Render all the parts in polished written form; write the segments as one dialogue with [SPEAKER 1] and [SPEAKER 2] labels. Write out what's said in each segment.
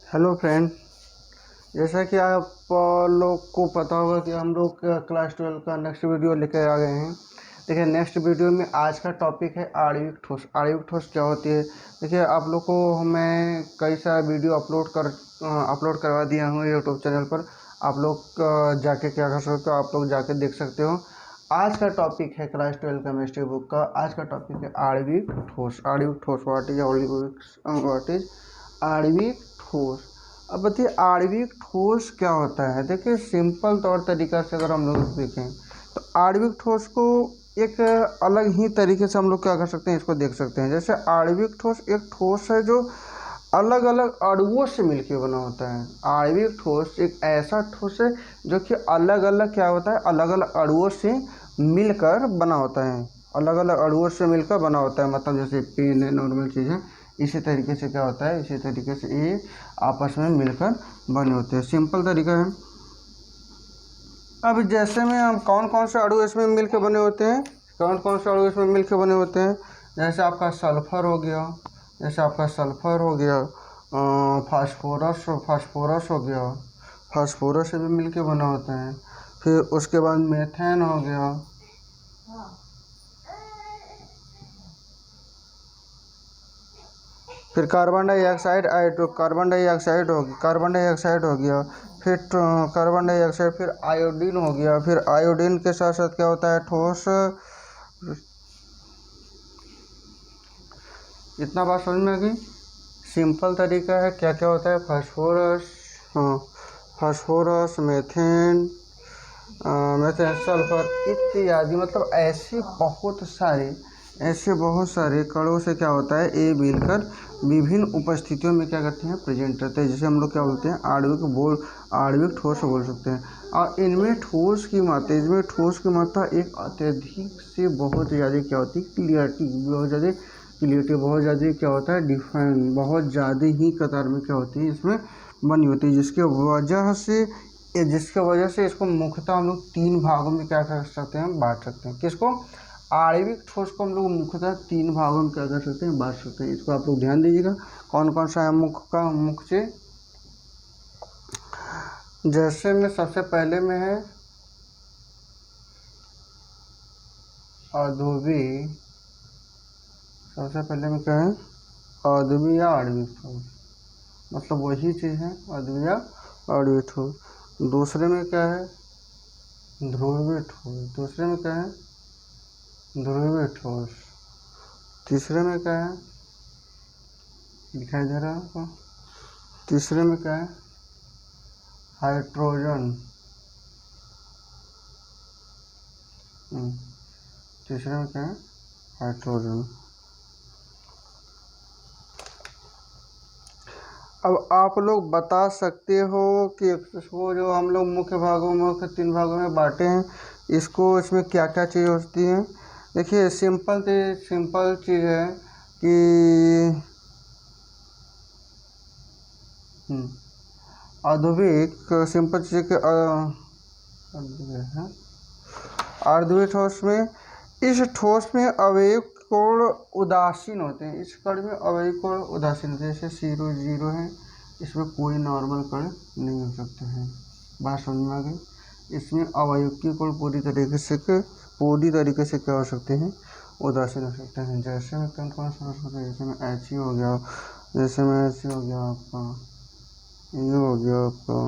[SPEAKER 1] Hello friend. जैसा कि आप लोग को पता होगा कि हम लोग क्लास 12 का नेक्स्ट वीडियो लेकर आ गए हैं। देखिए, नेक्स्ट वीडियो में आज का टॉपिक है आणविक ठोस। आणविक ठोस क्या होती है? देखिए, आप लोग को मैं कई सारा वीडियो अपलोड करवा दिया हूँ यूट्यूब चैनल पर। आप लोग जाके क्या कर सकते हो, आप लोग जाके देख सकते हो। आज का टॉपिक है क्लास 12 केमिस्ट्री बुक का। आज का टॉपिक है आणविक ठोस। आणविक ठोस व्हाट इज आणविक ठोस। अब बताइए, आणविक ठोस क्या होता है? देखिए, सिंपल तौर तरीका से अगर हम लोग देखें तो आणविक ठोस को एक अलग ही तरीके से हम लोग क्या कर सकते हैं, इसको देख सकते हैं। जैसे आणविक ठोस एक ठोस है जो अलग अलग अणुओं से मिलकर बना होता है। आणविक ठोस एक ऐसा ठोस है जो कि अलग अलग क्या होता है, अलग अलग अणुओं से मिलकर बना होता है। अलग अलग अणुओं से मिलकर बना होता है, मतलब जैसे पेन है, नॉर्मल चीज़ है। इसी तरीके से क्या होता है, इसी तरीके से ये आपस में मिलकर बने होते हैं। सिंपल तरीका है। अब जैसे में हम कौन कौन से अणु इसमें मिलकर बने होते हैं, कौन कौन से अणु इसमें मिलकर बने होते हैं। जैसे आपका सल्फर हो गया, फास्फोरस हो गया, फास्फोरस से भी मिलकर बना होता है। फिर उसके बाद मेथेन हो गया, फिर कार्बन डाइऑक्साइड हो गया, फिर कार्बन डाइऑक्साइड, फिर आयोडीन हो गया। फिर आयोडीन के साथ साथ क्या होता है, ठोस। इतना बात समझ में आ गई। सिंपल तरीका है, क्या क्या होता है, फास्फोरस, मेथेन, सल्फर इत्यादि। मतलब ऐसे बहुत सारे कणों से क्या होता है, ये मिलकर विभिन्न उपस्थितियों में क्या करते हैं, प्रेजेंट रहते हैं। जिसे हम लोग क्या बोलते हैं, आणविक ठोस बोल सकते हैं। और इसमें ठोस की मात्रा एक अत्यधिक से बहुत ज़्यादा क्या होती है, क्लियरिटी बहुत ज़्यादा क्या होता है, डिफाइन बहुत ज़्यादा ही कतार में क्या होती है, इसमें बनी होती है। जिसके वजह से इसको मुख्यतः हम लोग तीन भागों में क्या कर सकते हैं, बांट सकते हैं। किसको? आणविक ठोस को हम लोग मुख्यतः तीन भागों में क्या कर सकते हैं, बांट सकते हैं। इसको आप लोग ध्यान दीजिएगा, कौन कौन सा है मुख्य से। जैसे में सबसे पहले में है अद्वितीय। सबसे पहले में क्या है, अद्वितीय आणविक ठोस, मतलब वही चीज़ है, अद्वितीय आणविक ठोस। दूसरे में क्या है, ध्रुवीय ठोस। दूसरे में क्या है, ध्रुवीय ठोस। तीसरे में क्या है, दिखाई दे रहा है आपको। तीसरे में क्या है, हाइड्रोजन। तीसरे में क्या है, हाइड्रोजन। अब आप लोग बता सकते हो कि इसको जो हम लोग मुख्य तीन भागों में बांटे हैं, इसमें क्या क्या चीज़ होती है। देखिए, सिंपल चीज़ है कि आधुनिक सिंपल चीज़ के अर्धविक ठोस में, इस ठोस में अवयव कोण उदासीन होते हैं। इस कण में अवयव कोण उदासीन होते हैं। जैसे 0 0 है, इसमें कोई नॉर्मल कण नहीं हो सकते हैं। बात समझ में आ गई। इसमें अवयव कोण पूरी तरीके से क्या हो सकते हैं, उदासीन हो सकते हैं। जैसे में कौन कौन सा हो सकता है, जैसे में एच हो गया, आपका ये हो गया आपका।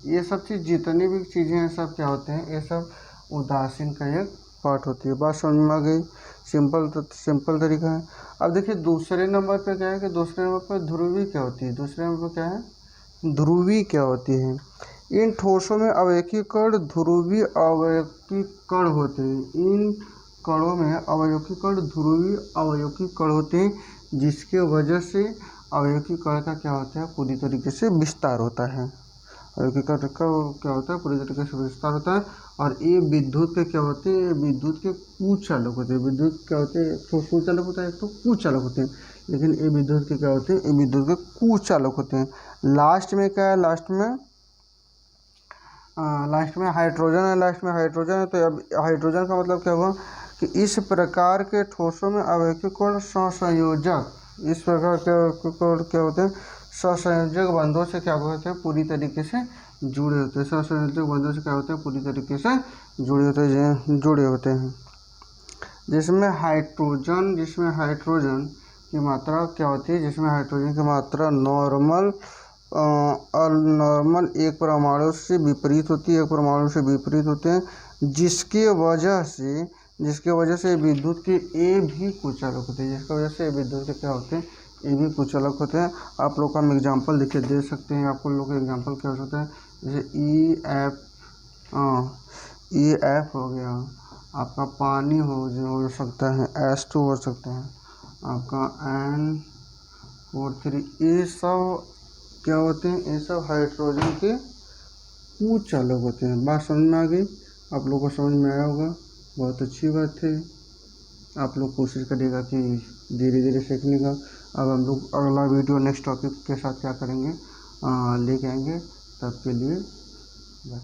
[SPEAKER 1] ये सब चीज़ जितनी भी चीज़ें हैं, सब क्या होते हैं, ये सब उदासीन का एक पार्ट होती है। बात समझ में आ गई। सिंपल तरीका है। अब देखिए, दूसरे नंबर पे क्या है कि दूसरे नंबर पे ध्रुवी क्या होती है। दूसरे नंबर पे क्या है, ध्रुवी क्या होती है। इन ठोसों में अवयवी कण ध्रुवी अवयवी कण होते हैं। इन कणों में अवयवी कण ध्रुवी अवयवी कण होते हैं, जिसके वजह से अवयवी कण का क्या होता है, पूरी तरीके से विस्तार होता है। अवयवी कण का क्या होता है, पूरी तरीके से विस्तार होता है। और ये विद्युत के क्या होते हैं, विद्युत के कुचालक होते हैं। विद्युत क्या होते हैं, एक तो सुचालक होता है, एक तो कुचालक होते हैं। लेकिन ये विद्युत के क्या होते हैं, ये विद्युत के कुचालक होते हैं। लास्ट में क्या है, लास्ट में हाइड्रोजन है। तो अब हाइड्रोजन का मतलब क्या हुआ कि इस प्रकार के ठोसों में अवयवी कोण सहसंयोजक, इस प्रकार क्या होते हैं, सहसंयोजक बंधों से क्या होते हैं, पूरी तरीके से जुड़े होते हैं। सहसंयोजक बंधों से क्या होते हैं, पूरी तरीके से जुड़े होते हैं। जिसमें हाइड्रोजन की मात्रा क्या होती है, जिसमें हाइड्रोजन की मात्रा नॉर्मल एक परमाणु से विपरीत होती है, एक परमाणु से विपरीत होते हैं, जिसके वजह से विद्युत के ए भी कुचालक होते हैं, जिसकी वजह से विद्युत के क्या होते हैं, ए भी कुचालक होते हैं। आप लोग का हम एग्जाम्पल देखिए दे सकते हैं, आपको लोग एग्जाम्पल क्या हो सकता है, जैसे ई एफ हो गया, आपका पानी हो सकता है, H2 हो सकता है, आपका N43, ये सब क्या होते हैं, ये सब हाइड्रोजन के कुचालक होते हैं। बात समझ में आ गई, आप लोगों को समझ में आया होगा, बहुत अच्छी बात है। आप लोग कोशिश करिएगा कि धीरे धीरे सीखने का। अब हम लोग अगला वीडियो नेक्स्ट टॉपिक के साथ क्या करेंगे, लेके आएंगे। तब के लिए बाय।